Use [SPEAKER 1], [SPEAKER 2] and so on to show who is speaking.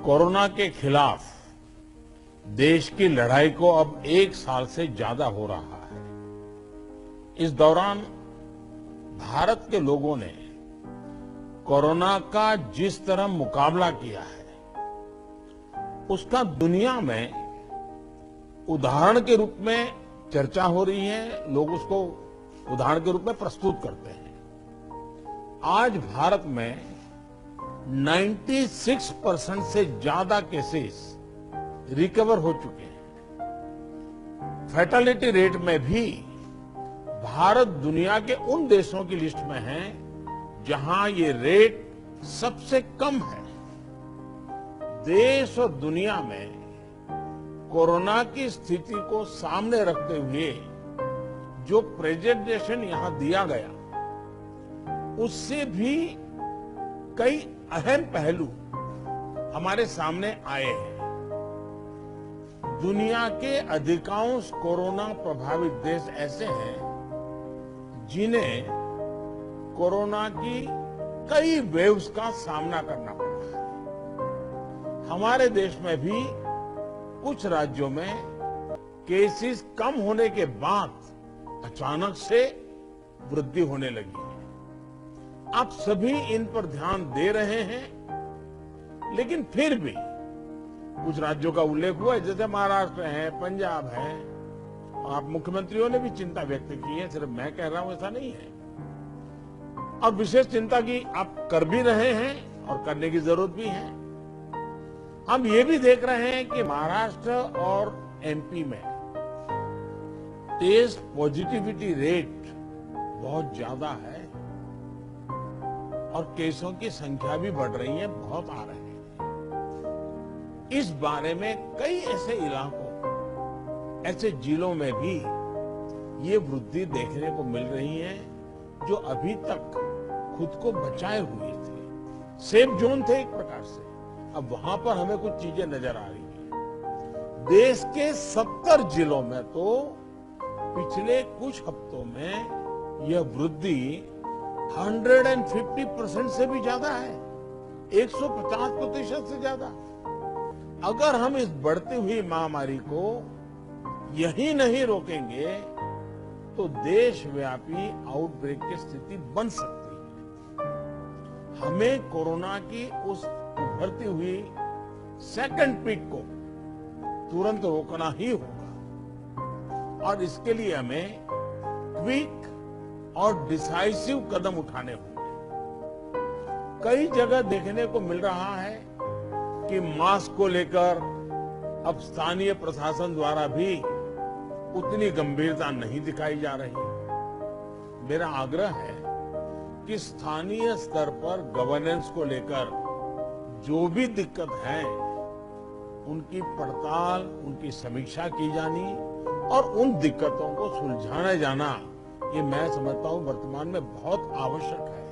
[SPEAKER 1] Corona के खिलाफ देश की लड़ाई को अब 1 साल से ज्यादा हो रहा है। इस दौरान भारत के लोगों ने कोरोना का जिस तरह मुकाबला किया है, उसका दुनिया में उदाहरण के रूप में चर्चा हो रही है। लोग उसको उदाहरण के रूप में प्रस्तुत करते हैं। आज भारत में 96% से ज्यादा केसेस रिकवर हो चुके हैं। फैटेलिटी रेट में भी भारत दुनिया के उन देशों की लिस्ट में है जहां ये रेट सबसे कम है। देश और दुनिया में कोरोना की स्थिति को सामने रखते हुए जो प्रेजेंटेशन यहां दिया गया, उससे भी कई अहम पहलू हमारे सामने आए हैं। दुनिया के अधिकांश कोरोना प्रभावित देश ऐसे हैं जिन्हें कोरोना की कई वेव्स का सामना करना पड़ा है। हमारे देश में भी कुछ राज्यों में केसेस कम होने के बाद अचानक से वृद्धि होने लगी है। आप सभी इन पर ध्यान दे रहे हैं, लेकिन फिर भी कुछ राज्यों का उल्लेख हुआ है, जैसे महाराष्ट्र है, पंजाब है। आप मुख्यमंत्रियों ने भी चिंता व्यक्त की है, सिर्फ मैं कह रहा हूं ऐसा नहीं है। और विशेष चिंता की आप कर भी रहे हैं और करने की जरूरत भी है। हम ये भी देख रहे हैं कि महाराष्ट्र और एमपी में टेस्ट पॉजिटिविटी रेट बहुत ज्यादा है और केसों की संख्या भी बढ़ रही है, बहुत आ रहे हैं। इस बारे में कई ऐसे इलाकों, ऐसे जिलों में भी ये वृद्धि देखने को मिल रही है जो अभी तक खुद को बचाए हुए थे, सेफ जोन थे एक प्रकार से। अब वहां पर हमें कुछ चीजें नजर आ रही हैं। देश के 70 जिलों में तो पिछले कुछ हफ्तों में यह वृद्धि 150% से भी ज्यादा है, 150% से ज्यादा। अगर हम इस बढ़ती हुई महामारी को यही नहीं रोकेंगे तो देशव्यापी आउटब्रेक की स्थिति बन सकती है। हमें कोरोना की उस उभरती हुई सेकंड पीक को तुरंत रोकना ही होगा और इसके लिए हमें क्विक और डिसाइसिव कदम उठाने होंगे। कई जगह देखने को मिल रहा है कि मास्क को लेकर अब स्थानीय प्रशासन द्वारा भी उतनी गंभीरता नहीं दिखाई जा रही। मेरा आग्रह है कि स्थानीय स्तर पर गवर्नेंस को लेकर जो भी दिक्कत है, उनकी पड़ताल, उनकी समीक्षा की जानी और उन दिक्कतों को सुलझाया जाना, ये मैं समझता हूं वर्तमान में बहुत आवश्यक है।